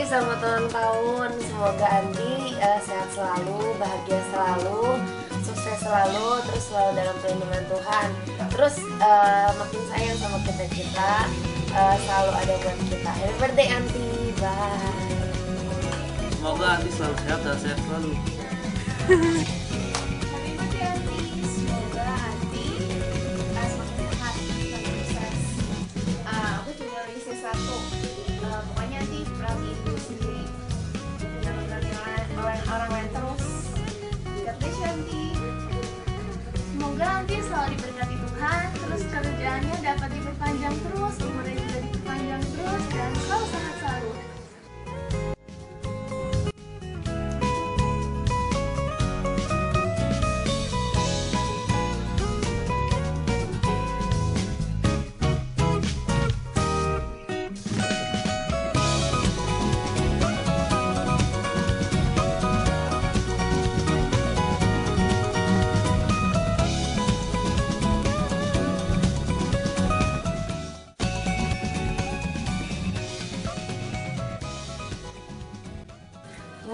selamat ulang tahun. Semoga Andi sehat selalu, bahagia selalu, sukses selalu, terus selalu dalam perlindungan Tuhan. Terus makin sayang sama kita-kita, selalu ada buat kita. Happy birthday Andi, bye. Semoga Andi selalu sehat dan sehat selalu. Pokoknya nanti perhatiin diri sendiri, jangan berjalan orang lain terus. God bless you Anti. Semoga Anti selalu diberkati Tuhan, terus kerjaannya dapat diperpanjang terus, umurnya juga diperpanjang terus, dan selalu sehat selalu.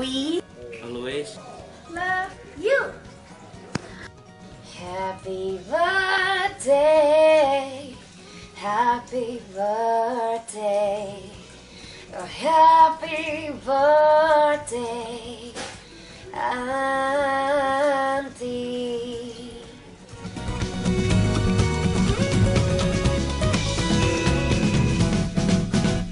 We Always Love you. happy birthday, happy birthday, oh happy birthday.